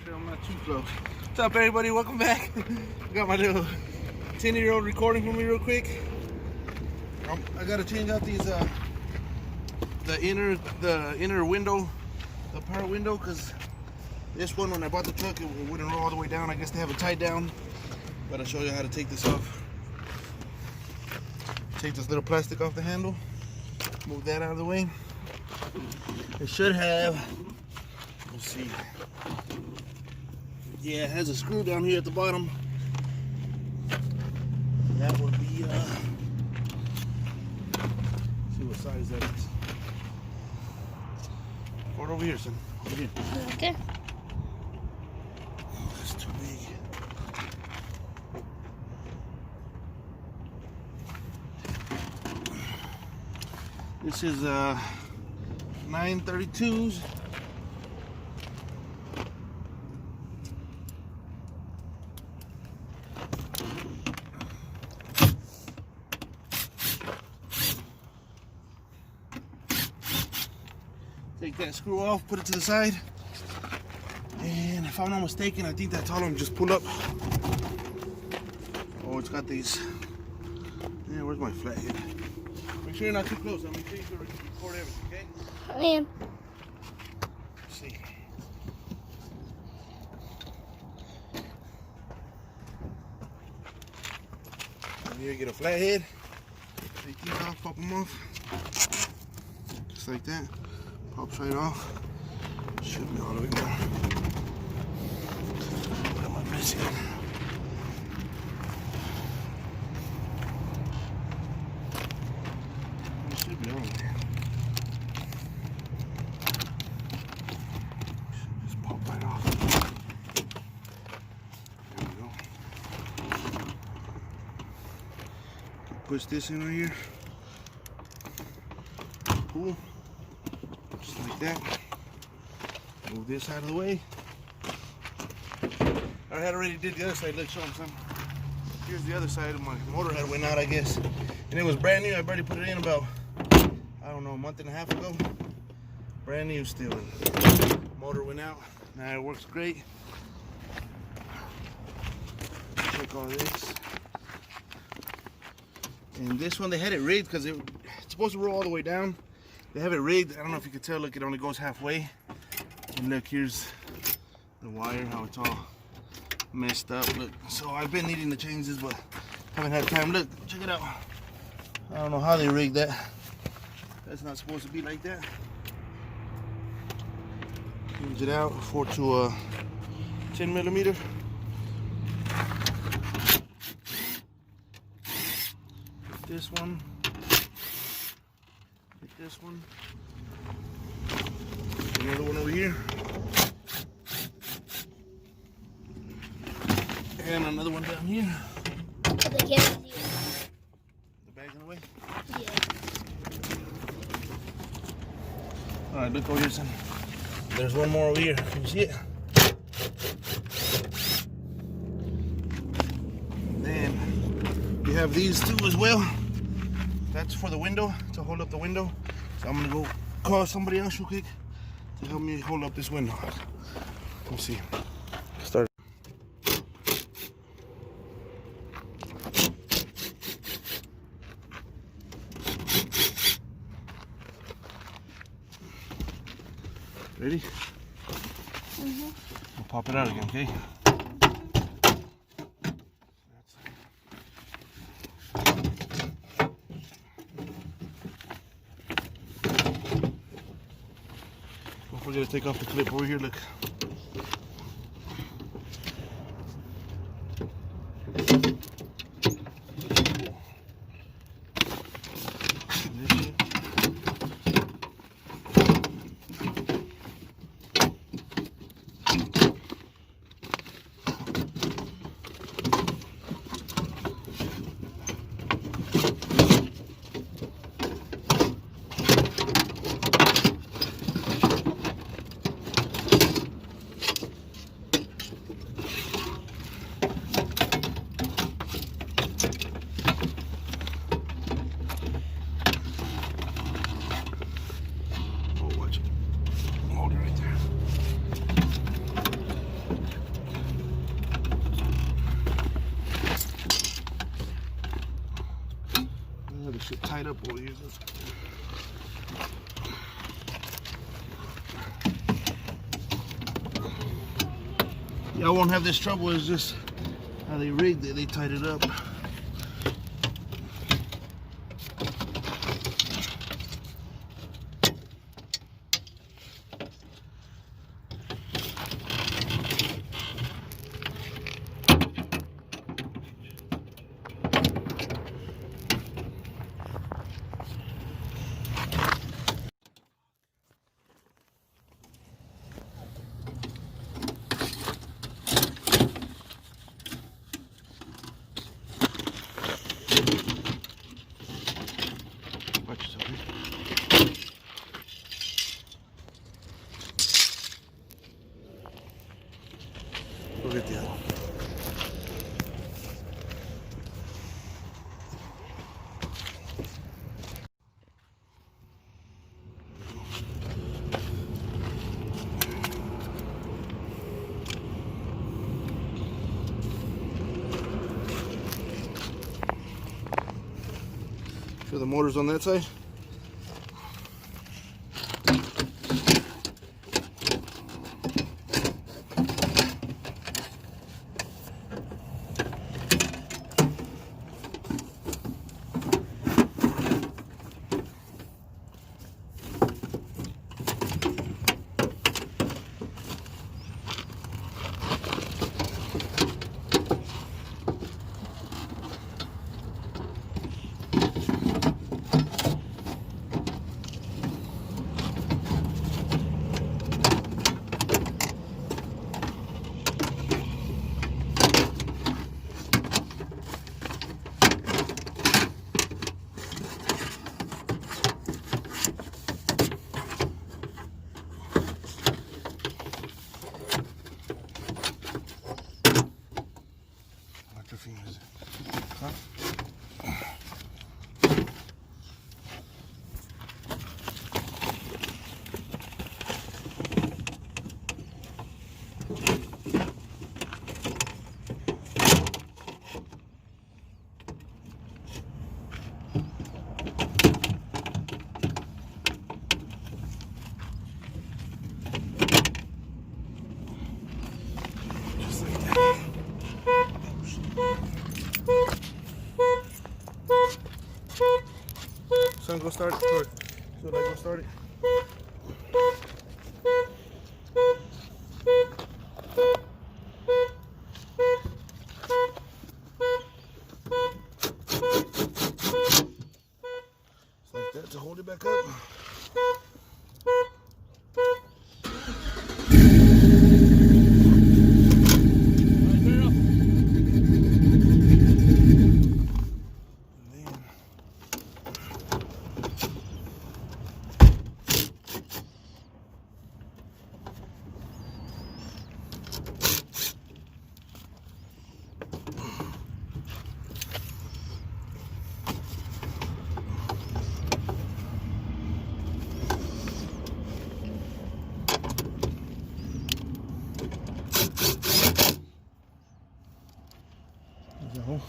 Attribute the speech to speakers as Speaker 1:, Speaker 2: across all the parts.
Speaker 1: sure I'm not too close. What's up, everybody? Welcome back. Got my little 10-year-old recording for me real quick. I gotta change out these the inner window, the power window, because this one, when I bought the truck, it wouldn't roll all the way down. I guess they have it tied down, but I'll show you how to take this off. Take this little plastic off the handle, move that out of the way. It should have, let's see, yeah, it has a screw down here at the bottom. That would be, see what size that is. Put it over here, son. Over here.
Speaker 2: Okay.
Speaker 1: Oh, that's too big. This is 932s. Take that screw off, put it to the side, and if I'm not mistaken, I think that's all of them. Just pull up. Oh, it's got these. Yeah, where's my flathead? Make sure you're not too close. I'm make sure you can record everything, okay?
Speaker 2: I am.
Speaker 1: Let's see. And here you get a flathead. Take these off, pop them off. Just like that. Pops right off. Should be all the way down. What am I missing? It should be on there. Should just pop right off. There we go. Push this in right here. Cool. Just like that. Move this out of the way. I had already did the other side. Let's show them some. Here's the other side of my motor head went out, I guess. And it was brand new. I already put it in about, I don't know, a month and a half ago. Brand new still. Motor went out. Now it works great. Check all this. And this one, they had it rigged because it's supposed to roll all the way down. They have it rigged. I don't know if you can tell. Look, it only goes halfway. And look, here's the wire, how it's all messed up. Look, so I've been needing to change this, but haven't had time. Look, check it out. I don't know how they rigged that. That's not supposed to be like that. Change it out to 10 millimeter. This one. This one, another one over here, and another one down here.
Speaker 2: The
Speaker 1: bag's in the way?
Speaker 2: Yeah.
Speaker 1: Alright, look over here, son. There's one more over here. Can you see it? Then you have these two as well. That's for the window, to hold up the window. So I'm gonna go call somebody else real quick to help me hold up this window. Let's see. Start. Ready?
Speaker 2: Mm-hmm.
Speaker 1: We'll pop it out again, okay? Don't forget to take off the clip over here, look. shit tied up over here. Y'all won't have this trouble. It's just how they rigged it. They tied it up. Watch yourself, man. Go get the other one. Sure the motor's on that side. Fingers. Huh? Just like that. Son, go start it. Should I go start it? Just like that to hold it back up. No.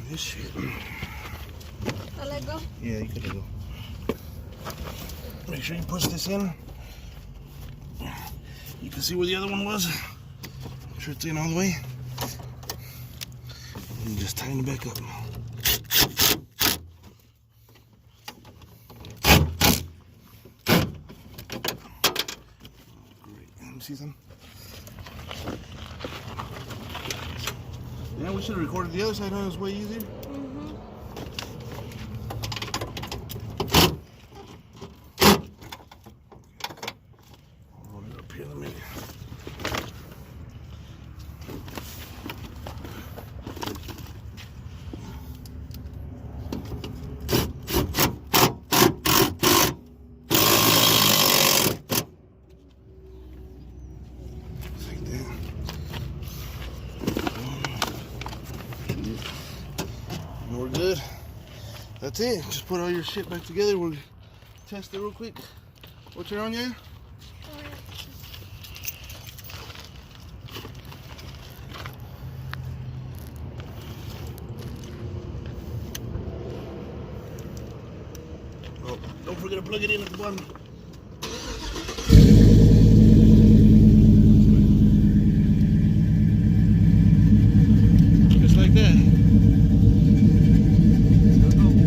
Speaker 1: This shit.
Speaker 2: I let go?
Speaker 1: Yeah, you could let go. Make sure you push this in. You can see where the other one was. Make sure it's in all the way. And just tighten it back up. Great. Let me see some. Yeah, we should have recorded the other side, huh? It was way easier. Hold it up here, let me. Like that. And we're good. That's it. Just put all your shit back together. We'll test it real quick. What's your on, yeah? Oh, don't forget to plug it in at the bottom. Just like that.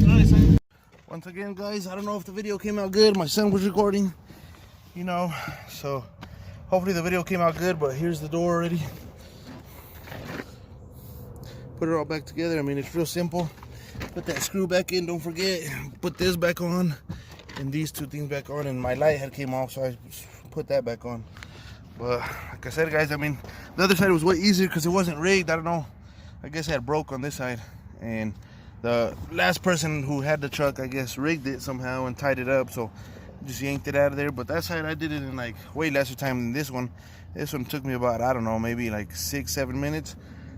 Speaker 1: Nice, huh? Once again, guys, I don't know if the video came out good. My son was recording, you know, so hopefully the video came out good, but here's the door already. Put it all back together. I mean, it's real simple. Put that screw back in, don't forget. Put this back on, and these two things back on, and my light had came off, so I put that back on. But like I said, guys, I mean, the other side was way easier because it wasn't rigged. I don't know, I guess it had broke on this side, and the last person who had the truck, I guess, rigged it somehow and tied it up, so just yanked it out of there. But that side I did it in like way lesser time than this one. This one took me about, I don't know, maybe like 6-7 minutes.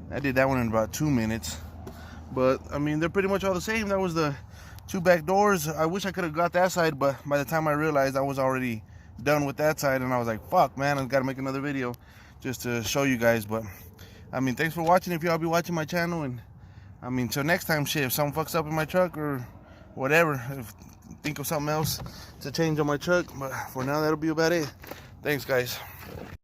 Speaker 1: I did that one in about 2 minutes. But I mean, they're pretty much all the same. That was the two back doors. I wish I could have got that side, but by the time I realized, I was already done with that side, and I was like, fuck, man, I've got to make another video just to show you guys. But I mean, thanks for watching. If y'all be watching my channel, and I mean, till next time, shit, if something fucks up in my truck or whatever, think of something else to change on my truck. But for now, that'll be about it. Thanks, guys.